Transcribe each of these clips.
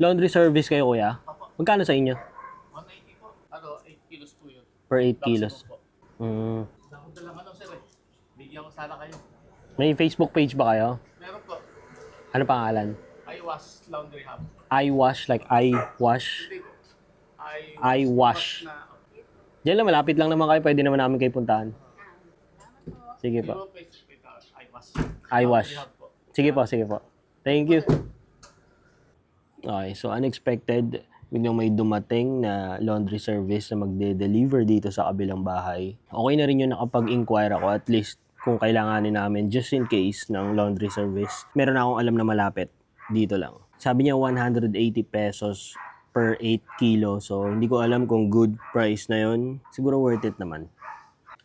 Laundry service kayo, kuya? Apo, Magkano sa inyo? 190 po. 8 kilos po yun. Per 8 kilos. Maximum po. Mm. Dapat lang sir eh. Bigyan ko sana kayo. May Facebook page ba kayo? Meron po. Ano pangalan? iWash Laundry Hub. I wash, like I wash. Hindi po. iWash. Na, Diyan lang, malapit lang naman kayo. Pwede naman namin kayo puntahan. Sige Hindi po. po Facebook ito. iWash. I wash. Laundry Hub po. Sige po, sige po. Thank you. Okay, so unexpected, biglang may dumating na laundry service na magde-deliver dito sa kabilang bahay. Okay na rin yun nakapag-inquire ako, at least kung kailanganin namin just in case ng laundry service. Meron akong alam na malapit dito lang. Sabi niya 180 pesos per 8 kilo. So hindi ko alam kung good price na yun. Siguro worth it naman.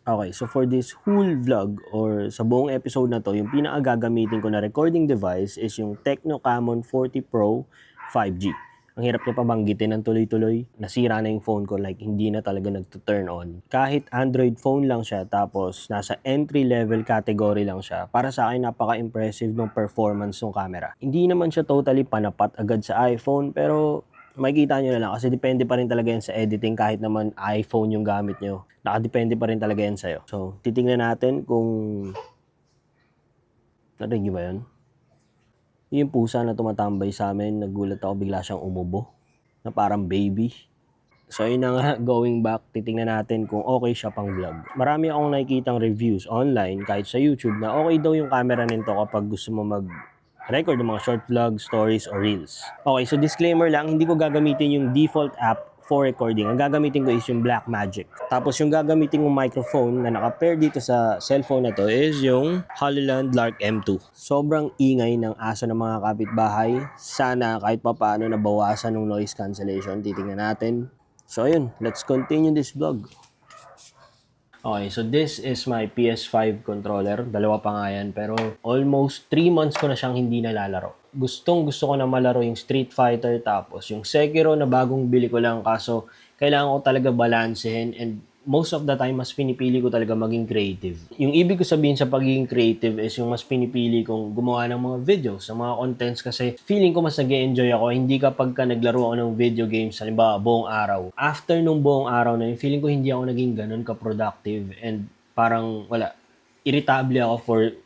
Okay, so for this whole vlog or sa buong episode na to, yung pinaka-gagamitin ko na recording device is yung Tecno Camon 40 Pro 5G. Ang hirap niya pabanggitin ng tuloy-tuloy. Nasira na yung phone ko, like hindi na talaga nagto-turn on. Kahit Android phone lang siya, tapos nasa entry-level category lang siya, para sa akin napaka-impressive ng performance ng camera. Hindi naman siya totally panapat agad sa iPhone, pero makikita nyo na lang kasi depende pa rin talaga yan sa editing kahit naman iPhone yung gamit nyo. Nakadepende pa rin talaga yan sa'yo. So, titingnan natin kung... Narinig ba yun? Yung pusa na tumatambay sa amin, nagulat ako bigla siyang umubo. Na parang baby. So, yun na nga, going back, titingnan natin kung okay siya pang vlog. Marami akong nakikitang reviews online, kahit sa YouTube, na okay daw yung camera nito kapag gusto mo mag-record ng mga short vlogs, stories, or reels. Okay, so disclaimer lang, hindi ko gagamitin yung default app for recording. Ang gagamitin ko is yung Blackmagic. Tapos yung gagamitin kong microphone na naka-pair dito sa cellphone na to is yung Hollyland Lark M2. Sobrang ingay ng aso ng mga kapitbahay. Sana kahit papaano nabawasan ng noise cancellation. Titingnan natin. So ayun, let's continue this vlog. Okay, so this is my PS5 controller. Dalawa pa nga yan, pero almost 3 months ko na siyang hindi nalalaro. Gusto ko na malaro yung Street Fighter, tapos yung Sekiro na bagong bili ko lang, kaso kailangan ko talaga balansehin, and most of the time, mas pinipili ko talaga maging creative. Yung ibig ko sabihin sa pagiging creative is yung mas pinipili kong gumawa ng mga videos, ng mga contents, kasi feeling ko mas nag-e-enjoy ako, hindi kapag ka naglaro ako ng video games, halimbawa buong araw. After nung buong araw na yun, feeling ko hindi ako naging ganun ka-productive, and parang wala, irritable ako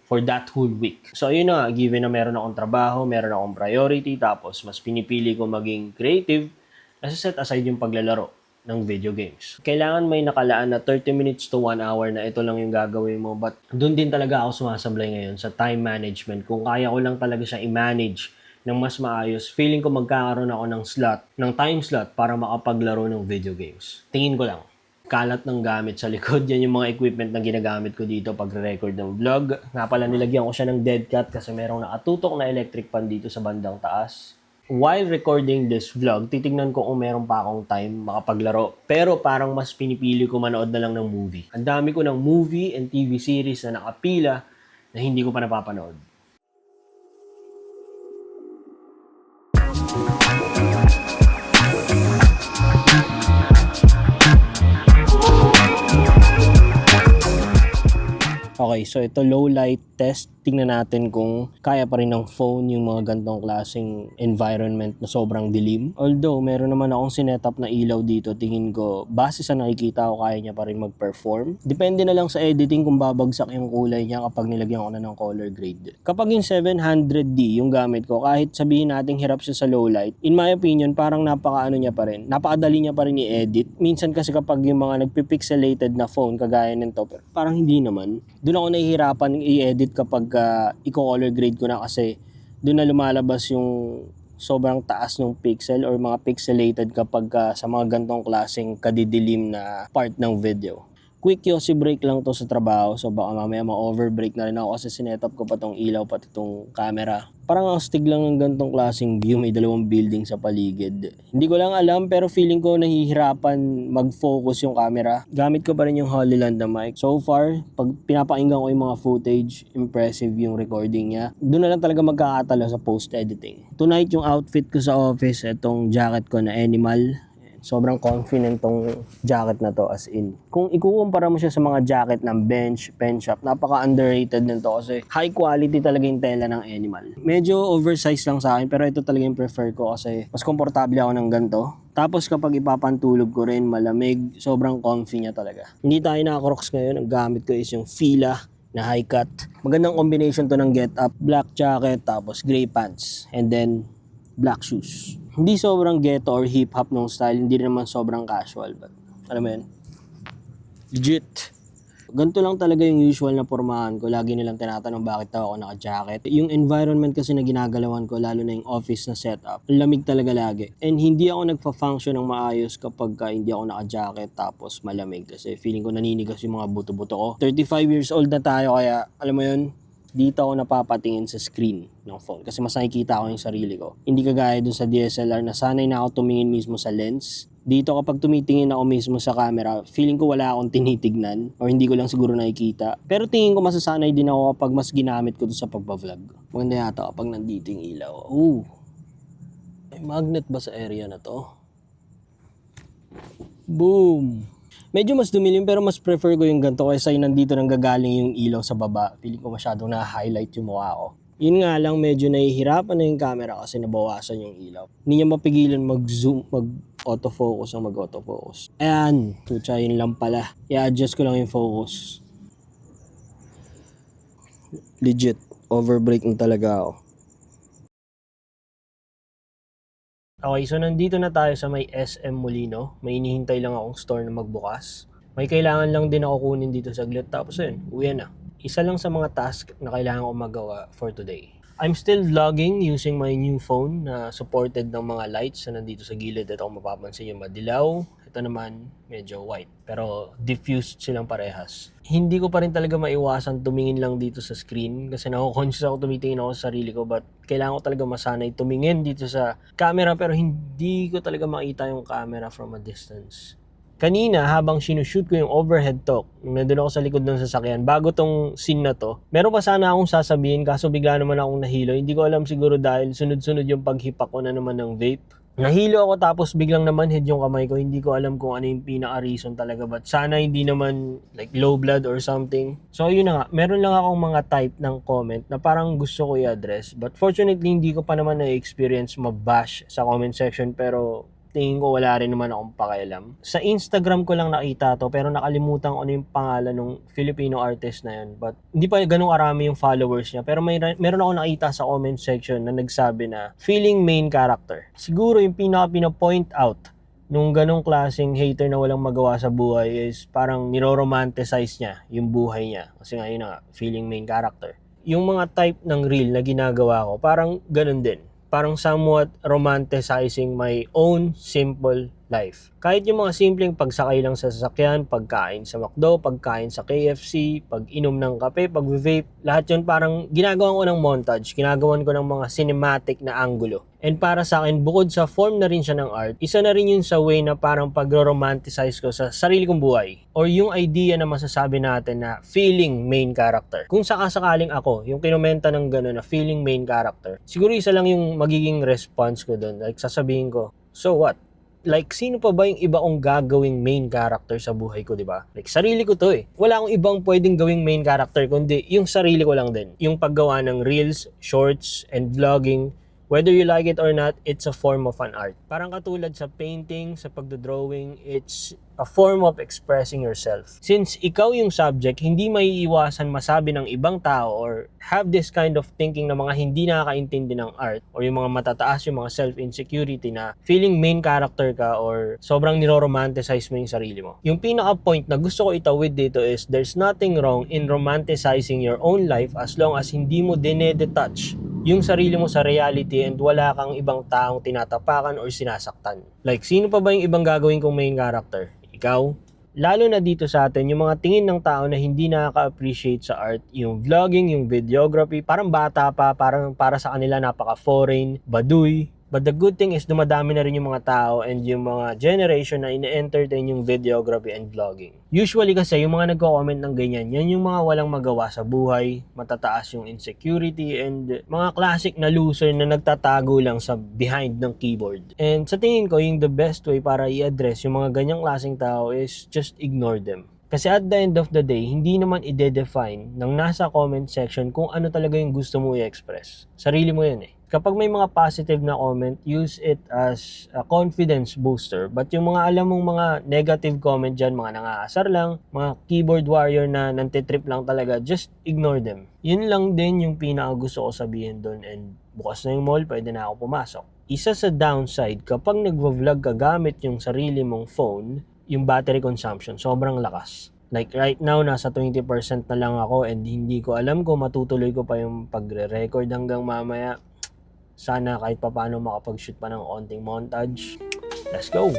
for that whole week. So yun na, given na meron akong trabaho, meron akong priority, tapos mas pinipili ko maging creative, nasa set aside yung paglalaro ng video games. Kailangan may nakalaan na 30 minutes to 1 hour na ito lang yung gagawin mo, but doon din talaga ako sumasablay ngayon sa time management. Kung kaya ko lang talaga siya i-manage ng mas maayos, feeling ko magkakaroon ako ng time slot para makapaglaro ng video games. Tingin ko lang. Kalat ng gamit sa likod. Yan yung mga equipment na ginagamit ko dito pag-record ng vlog. Nga pala, nilagyan ko siya ng dead cat kasi merong nakatutok na electric fan dito sa bandang taas. While recording this vlog, titignan ko kung meron pa akong time makapaglaro. Pero parang mas pinipili ko manood na lang ng movie. Ang dami ko ng movie and TV series na nakapila na hindi ko pa napapanood. Okay, so ito low light test. Tingnan natin kung kaya pa rin ng phone yung mga gantong klaseng environment na sobrang dilim. Although, meron naman akong sinetup na ilaw dito. Tingin ko, base sa nakikita ko, kaya niya pa rin mag-perform. Depende na lang sa editing kung babagsak yung kulay niya kapag nilagyan ko na ng color grade. Kapag yung 700D yung gamit ko, kahit sabihin natin hirap siya sa low light, in my opinion, parang napakadali niya pa rin i-edit. Minsan kasi kapag yung mga nagpipixelated na phone, kagaya nito, parang hindi naman. Doon ako nahihirapan i-edit kapag i-color grade ko na, kasi doon na lumalabas yung sobrang taas ng pixel or mga pixelated kapag sa mga gantong klaseng kadidilim na part ng video. Quick yosi break lang to sa trabaho, so baka mamaya ma-overbreak na rin ako kasi sinetup ko pa tong ilaw pati tong camera. Parang ang astig lang ng gantong klaseng view, may dalawang building sa paligid. Hindi ko lang alam, pero feeling ko nahihirapan mag-focus yung camera. Gamit ko pa rin yung Hollyland na mic. So far, pag pinapakinggan ko yung mga footage, impressive yung recording niya. Doon na lang talaga magkakatalo sa post-editing. Tonight yung outfit ko sa office, itong jacket ko na animal. Sobrang confident tong jacket na to, as in. Kung ikukumpara mo siya sa mga jacket ng Bench, Pen Shop, napaka-underrated nito kasi high quality talaga yung tela ng Animal. Medyo oversized lang sa akin, pero ito talaga yung prefer ko kasi mas komportable ako ng ganito. Tapos kapag ipapantulog ko rin, malamig, sobrang comfy niya talaga. Hindi tayo naka-Crocs ngayon, ang gamit ko is yung Fila na high cut. Magandang combination to ng get up, black jacket, tapos gray pants, and then black shoes. Hindi sobrang ghetto or hip hop nung style, hindi naman sobrang casual, but alam mo yun, legit. Ganito lang talaga yung usual na pormahan ko. Lagi nilang tinatanong bakit daw ako naka-jacket. Yung environment kasi na ginagalawan ko, lalo na yung office na setup, lamig talaga lagi. And hindi ako nagfa-function ng maayos kapag hindi ako naka-jacket tapos malamig. Kasi feeling ko naninigas yung mga buto-buto ko. 35 years old na tayo, kaya alam mo yun, dito ako napapatingin sa screen ng phone kasi mas nakikita ko yung sarili ko. Hindi kagaya dun sa DSLR na sanay na ako tumingin mismo sa lens. Dito kapag tumitingin ako mismo sa camera, feeling ko wala akong tinitignan or hindi ko lang siguro nakikita. Pero tingin ko masasanay din ako kapag mas ginamit ko to sa pagbablog. Maganda yata kapag nandito yung ilaw. Ooh. May magnet ba sa area na to? Boom! Medyo mas dumilim pero mas prefer ko yung ganito kaysa yung nandito nang gagaling yung ilaw sa baba. Feeling ko masyadong na-highlight yung mukha ko. Yun nga lang, medyo nahihirapan na yung camera kasi nabawasan yung ilaw. Hindi niya mapigilan mag-zoom, mag-autofocus ang mag-autofocus. Ayan, tutsa yun lang pala. I-adjust ko lang yung focus. Legit, overbreaking talaga ako. Okay, so nandito na tayo sa may SM Molino. May inihintay lang akong store na magbukas. May kailangan lang din ako kunin dito saglit. Tapos yun, uwi na. Isa lang sa mga task na kailangan ko magawa for today. I'm still vlogging using my new phone na supported ng mga lights na nandito sa gilid. Ito kung mapapansin yung madilaw. Ito naman medyo white. Pero diffused silang parehas. Hindi ko pa rin talaga maiwasan tumingin lang dito sa screen kasi nako-conscious ako tumitingin ako sa sarili ko, but kailangan ko talaga masanay tumingin dito sa camera pero hindi ko talaga makita yung camera from a distance. Kanina, habang sinushoot ko yung overhead talk, nandun ako sa likod ng sasakyan, bago tong scene na to, meron pa sana akong sasabihin kaso bigla naman akong nahilo. Hindi ko alam, siguro dahil sunod-sunod yung paghipak ko na naman ng vape. Nahilo ako tapos biglang naman head yung kamay ko. Hindi ko alam kung ano yung pinaka-reason talaga, but sana hindi naman like low blood or something. So yun na nga, meron lang akong mga type ng comment na parang gusto ko i-address, but fortunately hindi ko pa naman na-experience mabash sa comment section, pero tingin ko wala rin naman akong pakialam. Sa Instagram ko lang nakita to pero nakalimutan ko ano yung pangalan ng Filipino artist na yun. But hindi pa ganun karami yung followers niya. Pero meron ako nakita sa comment section na nagsabi na feeling main character. Siguro yung pinaka-point out nung ganong klaseng hater na walang magawa sa buhay is parang niro-romanticize niya yung buhay niya. Kasi nga yun na, feeling main character. Yung mga type ng reel na ginagawa ko, parang ganun din. Parang somewhat romanticizing my own simple life. Kahit yung mga simpleng pagsakay lang sa sasakyan, pagkain sa McDo, pagkain sa KFC, pag-inom ng kape, pag-vape, lahat yun parang ginagawan ko ng montage, ginagawan ko ng mga cinematic na angulo. And para sa akin, bukod sa form na rin siya ng art, isa na rin yun sa way na parang pag-romanticize ko sa sarili kong buhay. Or yung idea na masasabi natin na feeling main character. Kung sakasakaling ako, yung kinomenta ng gano'n na feeling main character, siguro isa lang yung magiging response ko doon. Like sasabihin ko, so what? Like, sino pa ba yung iba kong gagawing main character sa buhay ko, di ba? Like, sarili ko to eh. Wala akong ibang pwedeng gawing main character, kundi yung sarili ko lang din. Yung paggawa ng reels, shorts, and vlogging, whether you like it or not, it's a form of an art. Parang katulad sa painting, sa pagdodrawing, it's a form of expressing yourself. Since ikaw yung subject, hindi maiiwasan masabi ng ibang tao or have this kind of thinking na mga hindi nakakaintindi ng art or yung mga matataas, yung mga self-insecurity na feeling main character ka or sobrang niro-romanticize mo yung sarili mo. Yung pinaka-point na gusto ko itawid dito is there's nothing wrong in romanticizing your own life as long as hindi mo dinedetouch yung sarili mo sa reality and wala kang ibang taong tinatapakan or sinasaktan. Like, sino pa ba yung ibang gagawin kong main character? Ikaw? Lalo na dito sa atin, yung mga tingin ng tao na hindi nakaka-appreciate sa art, yung vlogging, yung videography, parang bata pa, parang para sa kanila napaka-foreign, baduy, But the good thing is dumadami na rin yung mga tao and yung mga generation na ine-entertain yung videography and vlogging. Usually kasi yung mga nagko-comment ng ganyan, yan yung mga walang magawa sa buhay, matataas yung insecurity and mga classic na loser na nagtatago lang sa behind ng keyboard. And sa tingin ko, yung the best way para i-address yung mga ganyang klaseng tao is just ignore them. Kasi at the end of the day, hindi naman i-define ng nasa comment section kung ano talaga yung gusto mo i-express. Sarili mo yun eh. Kapag may mga positive na comment, use it as a confidence booster. But yung mga alam mong mga negative comment dyan, mga nangaasar lang, mga keyboard warrior na nantitrip lang talaga, just ignore them. Yun lang din yung pinaka gusto ko sabihin doon, and bukas na yung mall, pwede na ako pumasok. Isa sa downside, kapag nagvo-vlog ka gamit yung sarili mong phone, yung battery consumption, sobrang lakas. Like right now, nasa 20% na lang ako and hindi ko alam kung matutuloy ko pa yung pagre-record hanggang mamaya. Sana kahit papaano makapag-shoot pa ng onting montage. Let's go!